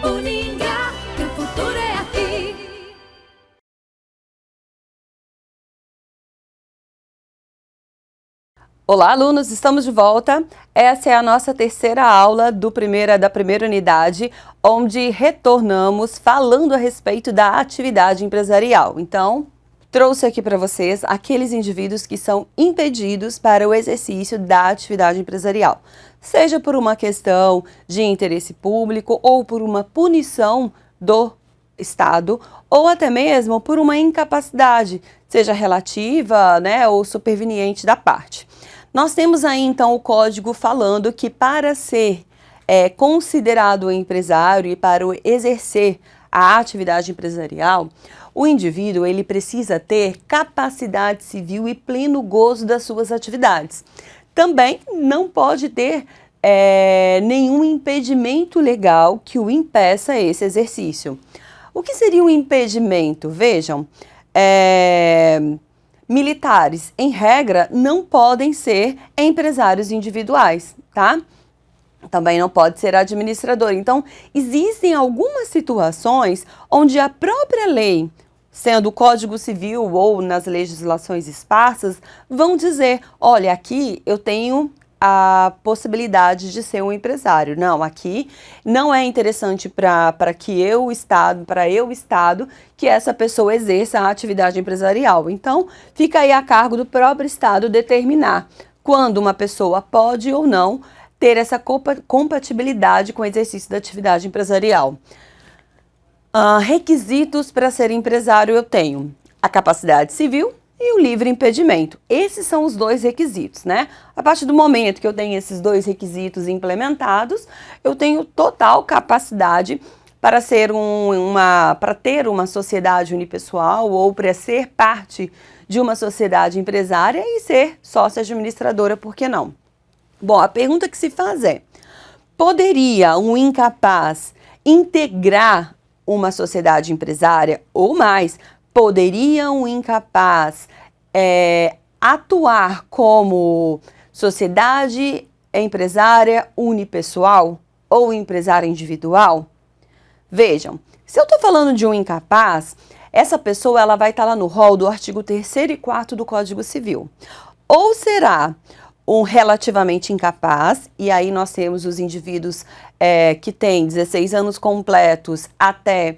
Uningá, que o futuro é aqui. Olá, alunos! Estamos de volta. Essa é a nossa terceira aula da primeira unidade, onde retornamos falando a respeito da atividade empresarial. Então, trouxe aqui para vocês aqueles indivíduos que são impedidos para o exercício da atividade empresarial, seja por uma questão de interesse público ou por uma punição do Estado, ou até mesmo por uma incapacidade, seja relativa, ou superveniente da parte. Nós temos aí então o código falando que para ser considerado empresário e para exercer a atividade empresarial, o indivíduo ele precisa ter capacidade civil e pleno gozo das suas atividades. Também não pode ter nenhum impedimento legal que o impeça esse exercício. O que seria um impedimento? Vejam, militares, em regra, não podem ser empresários individuais, tá? Também não pode ser administrador. Então, existem algumas situações onde a própria lei, sendo o Código Civil ou nas legislações esparsas, vão dizer, olha, aqui eu tenho a possibilidade de ser um empresário. Não, aqui não é interessante para eu, Estado, que essa pessoa exerça a atividade empresarial. Então, fica aí a cargo do próprio Estado determinar quando uma pessoa pode ou não ter essa compatibilidade com o exercício da atividade empresarial. Requisitos para ser empresário eu tenho a capacidade civil e o livre impedimento. Esses são os dois requisitos, né? A partir do momento que eu tenho esses dois requisitos implementados, eu tenho total capacidade para para ter uma sociedade unipessoal ou para ser parte de uma sociedade empresária e ser sócia administradora, por que não? Bom, a pergunta que se faz é: poderia um incapaz integrar uma sociedade empresária ou mais? Poderia um incapaz atuar como sociedade empresária unipessoal ou empresária individual? Vejam, se eu estou falando de um incapaz, essa pessoa ela vai estar lá no rol do artigo 3º e 4º do Código Civil. Ou será um relativamente incapaz, e aí nós temos os indivíduos que têm 16 anos completos até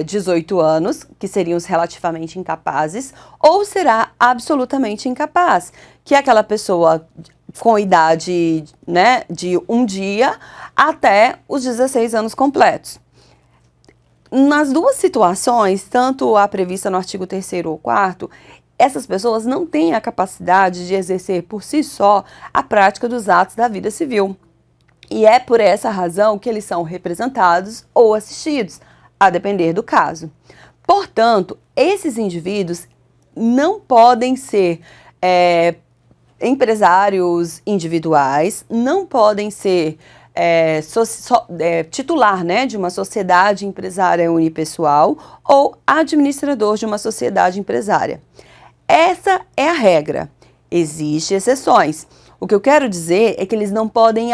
18 anos, que seriam os relativamente incapazes, ou será absolutamente incapaz, que é aquela pessoa com idade de um dia até os 16 anos completos. Nas duas situações, tanto a prevista no artigo 3º ou 4º, essas pessoas não têm a capacidade de exercer por si só a prática dos atos da vida civil. E é por essa razão que eles são representados ou assistidos, a depender do caso. Portanto, esses indivíduos não podem ser empresários individuais, não podem ser titular de uma sociedade empresária unipessoal ou administrador de uma sociedade empresária. Essa é a regra. Existem exceções. O que eu quero dizer é que eles não podem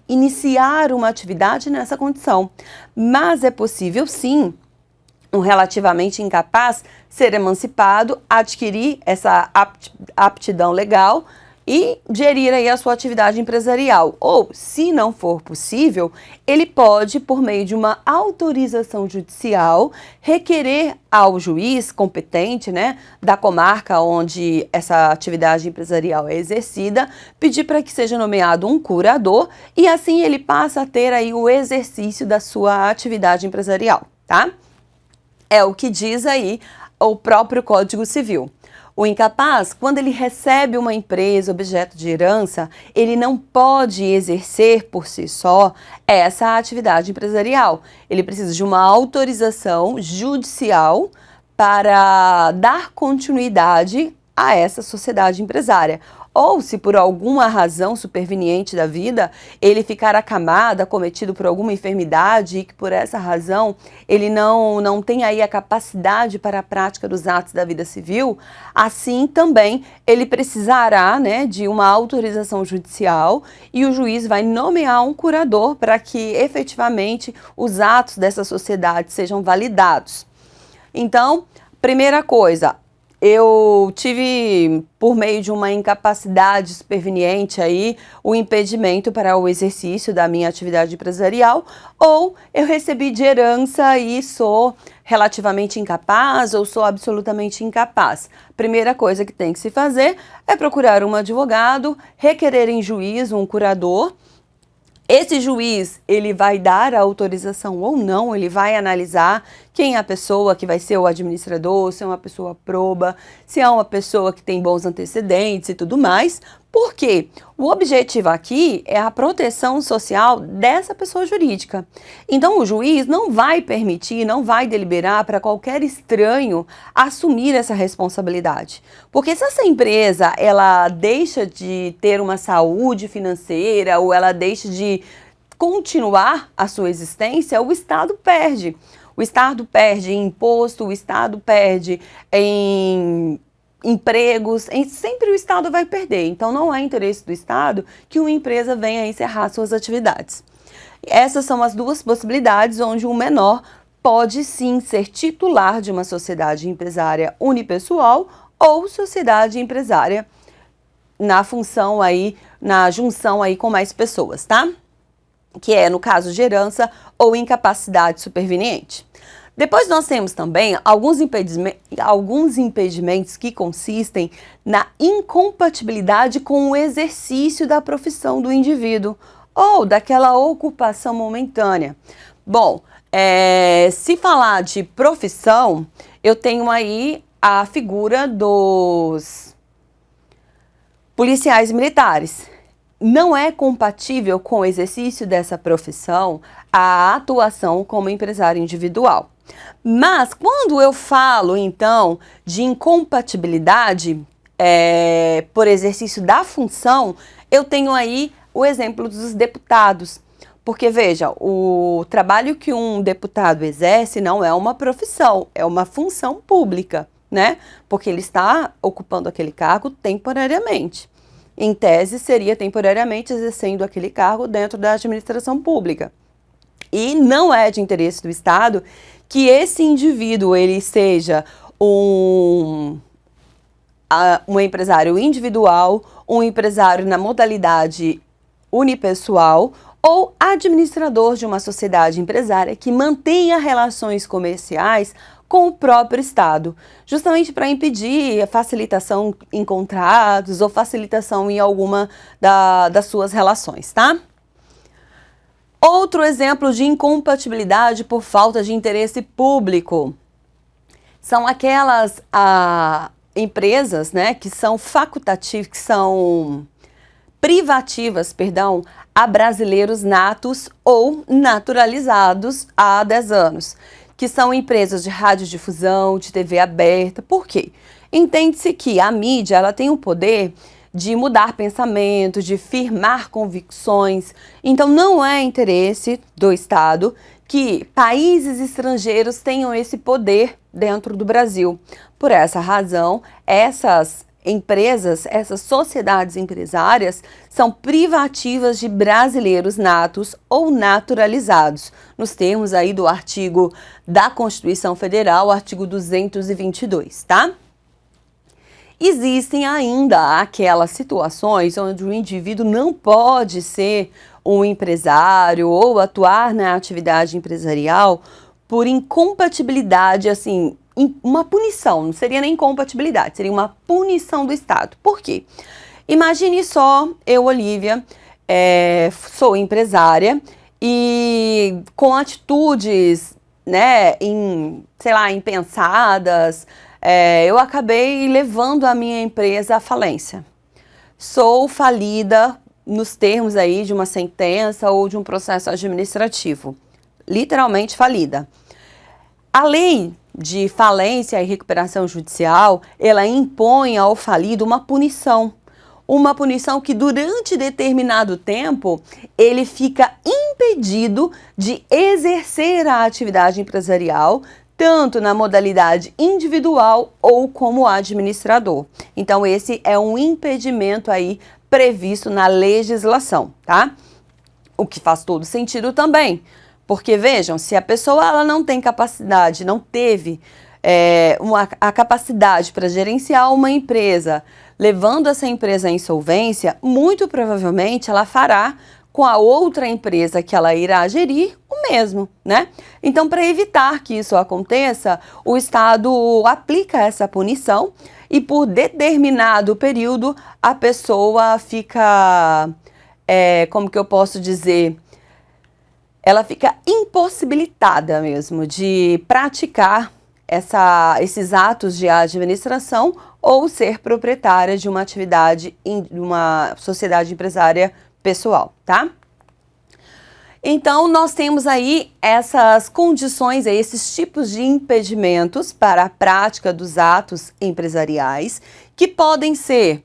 iniciar uma atividade nessa condição. Mas é possível, sim, um relativamente incapaz ser emancipado, adquirir essa aptidão legal e gerir aí a sua atividade empresarial. Ou, se não for possível, ele pode, por meio de uma autorização judicial, requerer ao juiz competente, da comarca onde essa atividade empresarial é exercida, pedir para que seja nomeado um curador e assim ele passa a ter aí o exercício da sua atividade empresarial, tá? É o que diz aí o próprio Código Civil. O incapaz, quando ele recebe uma empresa objeto de herança, ele não pode exercer por si só essa atividade empresarial. Ele precisa de uma autorização judicial para dar continuidade a essa sociedade empresária. ou se por alguma razão superveniente da vida ele ficar acamado, acometido por alguma enfermidade e que por essa razão ele não tem aí a capacidade para a prática dos atos da vida civil, assim também ele precisará, né, de uma autorização judicial e o juiz vai nomear um curador para que efetivamente os atos dessa sociedade sejam validados. Então, primeira coisa, eu tive, por meio de uma incapacidade superveniente aí, o impedimento para o exercício da minha atividade empresarial, ou eu recebi de herança e sou relativamente incapaz ou sou absolutamente incapaz. Primeira coisa que tem que se fazer é procurar um advogado, requerer em juízo um curador. Esse juiz, ele vai dar a autorização ou não, ele vai analisar quem é a pessoa que vai ser o administrador, se é uma pessoa proba, se é uma pessoa que tem bons antecedentes e tudo mais. Por quê? O objetivo aqui é a proteção social dessa pessoa jurídica. Então, o juiz não vai permitir, não vai deliberar para qualquer estranho assumir essa responsabilidade. Porque se essa empresa, ela deixa de ter uma saúde financeira ou ela deixa de continuar a sua existência, o Estado perde. O Estado perde em imposto, o Estado perde em empregos, sempre o Estado vai perder. Então, não é interesse do Estado que uma empresa venha encerrar suas atividades. Essas são as duas possibilidades onde um menor pode sim ser titular de uma sociedade empresária unipessoal ou sociedade empresária na função aí, na junção aí com mais pessoas, tá? Que é no caso de herança ou incapacidade superveniente. Depois nós temos também alguns impedimentos que consistem na incompatibilidade com o exercício da profissão do indivíduo ou daquela ocupação momentânea. Bom, se falar de profissão, eu tenho aí a figura dos policiais militares. Não é compatível com o exercício dessa profissão a atuação como empresário individual. Mas quando eu falo, então, de incompatibilidade por exercício da função, eu tenho aí o exemplo dos deputados. Porque, veja, o trabalho que um deputado exerce não é uma profissão, é uma função pública, né? Porque ele está ocupando aquele cargo temporariamente. Em tese, seria temporariamente exercendo aquele cargo dentro da administração pública. E não é de interesse do Estado que esse indivíduo ele seja um empresário individual, um empresário na modalidade unipessoal ou administrador de uma sociedade empresária que mantenha relações comerciais com o próprio Estado, justamente para impedir a facilitação em contratos ou facilitação em alguma das suas relações, tá? Outro exemplo de incompatibilidade por falta de interesse público são aquelas empresas, né, que são facultativas, que são privativas, perdão, a brasileiros natos ou naturalizados há 10 anos, que são empresas de radiodifusão, de TV aberta. Por quê? Entende-se que a mídia ela tem o poder de mudar pensamento, de firmar convicções. Então, não é interesse do Estado que países estrangeiros tenham esse poder dentro do Brasil. Por essa razão, essas empresas, essas sociedades empresárias são privativas de brasileiros natos ou naturalizados, nos termos aí do artigo da Constituição Federal, artigo 222, tá? Existem ainda aquelas situações onde o indivíduo não pode ser um empresário ou atuar na atividade empresarial por incompatibilidade, assim, uma punição, não seria nem incompatibilidade, seria uma punição do Estado. Por quê? Imagine só, eu, Olivia, sou empresária e com atitudes, né, impensadas, eu acabei levando a minha empresa à falência. Sou falida nos termos aí de uma sentença ou de um processo administrativo. Literalmente falida. A lei de falência e recuperação judicial, ela impõe ao falido uma punição uma punição que durante determinado tempo ele fica impedido de exercer a atividade empresarial, tanto na modalidade individual ou como administrador. Então esse é um impedimento aí previsto na legislação, tá? O que faz todo sentido também, porque vejam, se a pessoa ela não tem capacidade, não teve a capacidade para gerenciar uma empresa, levando essa empresa à insolvência, muito provavelmente ela fará com a outra empresa que ela irá gerir o mesmo, né? Então, para evitar que isso aconteça, o Estado aplica essa punição e por determinado período a pessoa fica, como que eu posso dizer, ela fica impossibilitada mesmo de praticar esses atos de administração ou ser proprietária de uma atividade, de uma sociedade empresária pessoal, tá? Então, nós temos aí essas condições, esses tipos de impedimentos para a prática dos atos empresariais, que podem ser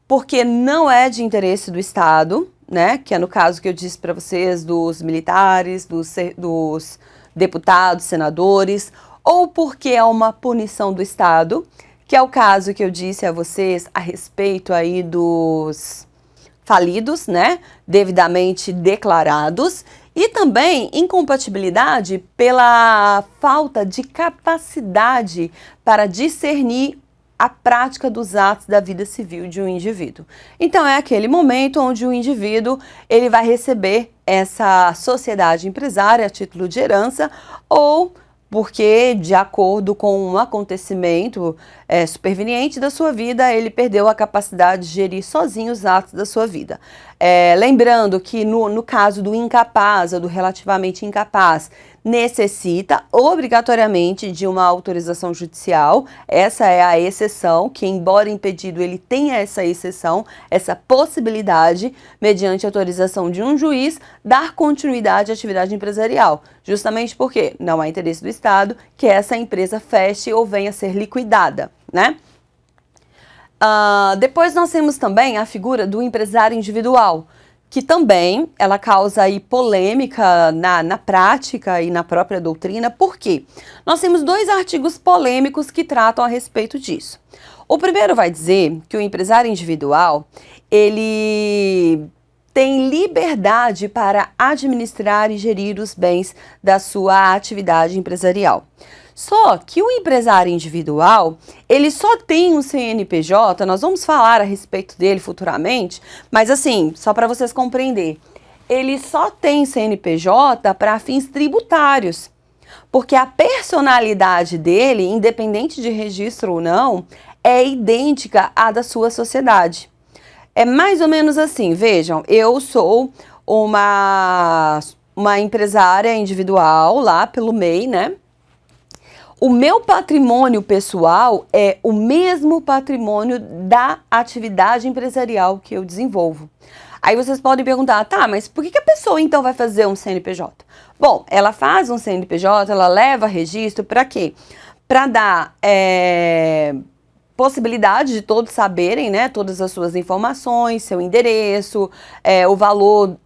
porque não é de interesse do Estado, né? Que é no caso que eu disse para vocês, dos militares, dos deputados, senadores, ou porque é uma punição do Estado, que é o caso que eu disse a vocês a respeito aí dos falidos, né, devidamente declarados, e também incompatibilidade pela falta de capacidade para discernir a prática dos atos da vida civil de um indivíduo. Então é aquele momento onde o indivíduo ele vai receber essa sociedade empresária a título de herança ou porque, de acordo com um acontecimento superveniente da sua vida, ele perdeu a capacidade de gerir sozinho os atos da sua vida. Lembrando que no caso do incapaz ou do relativamente incapaz, necessita obrigatoriamente de uma autorização judicial. Essa é a exceção, que embora impedido, ele tenha essa exceção, essa possibilidade, mediante autorização de um juiz, dar continuidade à atividade empresarial. Justamente porque não há interesse do Estado que essa empresa feche ou venha a ser liquidada, né? Depois nós temos também a figura do empresário individual, que também ela causa aí polêmica na prática e na própria doutrina. Por quê? Nós temos 2 artigos polêmicos que tratam a respeito disso. O primeiro vai dizer que o empresário individual, ele tem liberdade para administrar e gerir os bens da sua atividade empresarial. Só que o empresário individual, ele só tem um CNPJ, nós vamos falar a respeito dele futuramente, mas assim, só para vocês compreenderem, ele só tem CNPJ para fins tributários, porque a personalidade dele, independente de registro ou não, é idêntica à da sua sociedade. É mais ou menos assim, vejam, eu sou uma empresária individual lá pelo MEI, né? O meu patrimônio pessoal é o mesmo patrimônio da atividade empresarial que eu desenvolvo. Aí vocês podem perguntar, tá, mas por que a pessoa então vai fazer um CNPJ? Bom, ela faz um CNPJ, ela leva registro para quê? Para dar possibilidade de todos saberem, né, todas as suas informações, seu endereço, o valor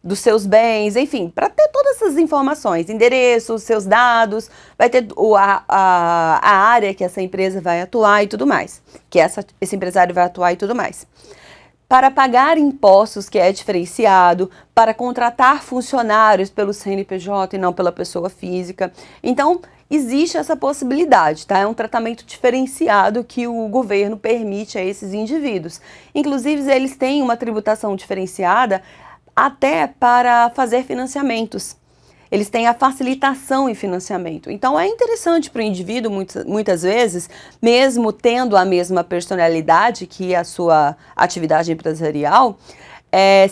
dos seus bens, enfim, para ter todas essas informações, endereço, seus dados, vai ter a área que essa empresa vai atuar e tudo mais, que esse empresário vai atuar e tudo mais. Para pagar impostos, que é diferenciado, para contratar funcionários pelo CNPJ e não pela pessoa física. Então, existe essa possibilidade, tá? É um tratamento diferenciado que o governo permite a esses indivíduos. Inclusive, eles têm uma tributação diferenciada até para fazer financiamentos. Eles têm a facilitação em financiamento. Então, é interessante para o indivíduo, muitas vezes, mesmo tendo a mesma personalidade que a sua atividade empresarial,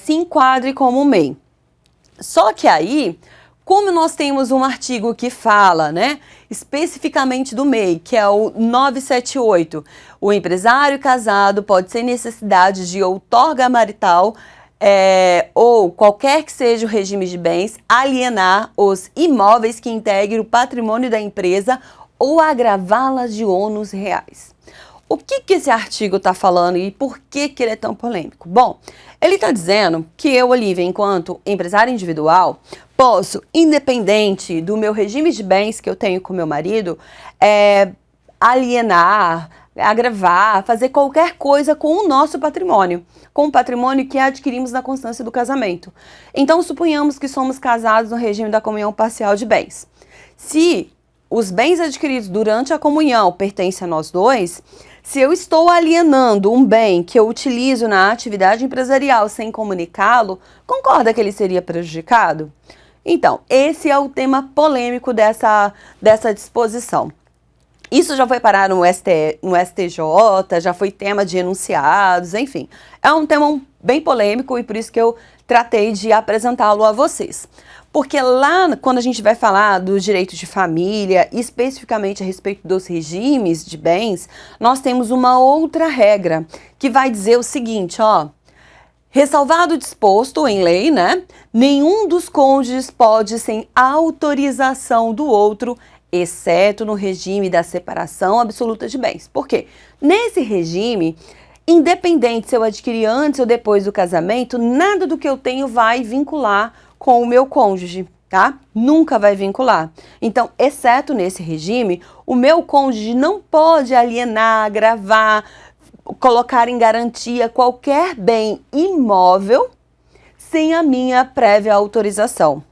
se enquadre como MEI. Só que aí, como nós temos um artigo que fala, né, especificamente do MEI, que é o 978, o empresário casado pode, sem necessidade de outorga marital, ou qualquer que seja o regime de bens, alienar os imóveis que integrem o patrimônio da empresa ou agravá-las de ônus reais. O que esse artigo está falando e por que ele é tão polêmico? Bom, ele está dizendo que eu, Olivia, enquanto empresária individual, posso, independente do meu regime de bens que eu tenho com meu marido, alienar, agravar, fazer qualquer coisa com o nosso patrimônio, com o patrimônio que adquirimos na constância do casamento. Então, suponhamos que somos casados no regime da comunhão parcial de bens. Se os bens adquiridos durante a comunhão pertencem a nós dois, se eu estou alienando um bem que eu utilizo na atividade empresarial sem comunicá-lo, concorda que ele seria prejudicado? Então, esse é o tema polêmico dessa disposição. Isso já foi parar no STJ, já foi tema de enunciados, enfim. É um tema bem polêmico e por isso que eu tratei de apresentá-lo a vocês. Porque lá, quando a gente vai falar dos direitos de família, especificamente a respeito dos regimes de bens, nós temos uma outra regra que vai dizer o seguinte, ó. Ressalvado o disposto em lei, né? Nenhum dos cônjuges pode, sem autorização do outro, exceto no regime da separação absoluta de bens. Por quê? Nesse regime, independente se eu adquiri antes ou depois do casamento, nada do que eu tenho vai vincular com o meu cônjuge, tá? Nunca vai vincular. Então, exceto nesse regime, o meu cônjuge não pode alienar, agravar, colocar em garantia qualquer bem imóvel sem a minha prévia autorização.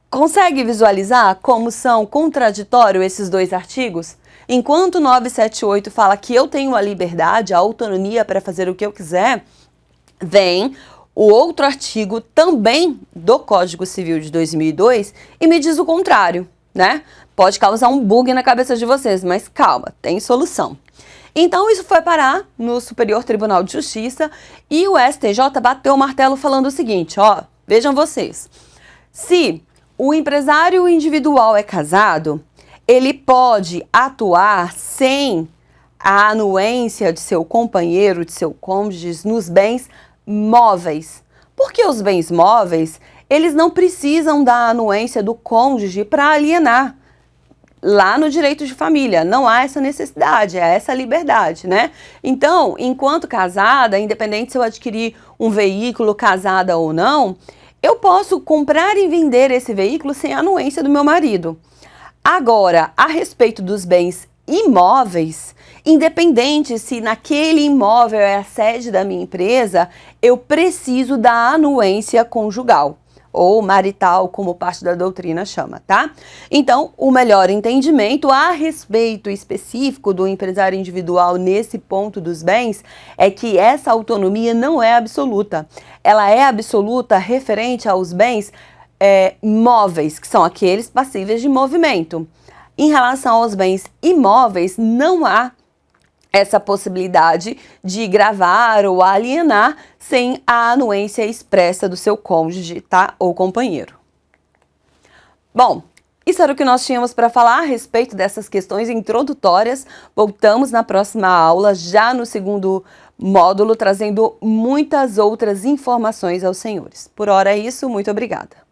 Consegue visualizar como são contraditórios esses dois artigos? Enquanto o 978 fala que eu tenho a liberdade, a autonomia para fazer o que eu quiser, vem o outro artigo também do Código Civil de 2002 e me diz o contrário, né? Pode causar um bug na cabeça de vocês, mas calma, tem solução. Então isso foi parar no Superior Tribunal de Justiça e o STJ bateu o martelo falando o seguinte, ó, vejam vocês, se o empresário individual é casado, ele pode atuar sem a anuência de seu companheiro, de seu cônjuge, nos bens móveis. Porque os bens móveis, eles não precisam da anuência do cônjuge para alienar. Lá no direito de família, não há essa necessidade, há essa liberdade, né? Então, enquanto casada, independente se eu adquirir um veículo casada ou não, eu posso comprar e vender esse veículo sem a anuência do meu marido. Agora, a respeito dos bens imóveis, independente se naquele imóvel é a sede da minha empresa, eu preciso da anuência conjugal, ou marital, como parte da doutrina chama, tá? Então, o melhor entendimento a respeito específico do empresário individual nesse ponto dos bens é que essa autonomia não é absoluta. Ela é absoluta referente aos bens móveis, que são aqueles passíveis de movimento. Em relação aos bens imóveis, não há essa possibilidade de gravar ou alienar sem a anuência expressa do seu cônjuge, tá? Ou companheiro. Bom, isso era o que nós tínhamos para falar a respeito dessas questões introdutórias. Voltamos na próxima aula, já no segundo módulo, trazendo muitas outras informações aos senhores. Por hora é isso, muito obrigada.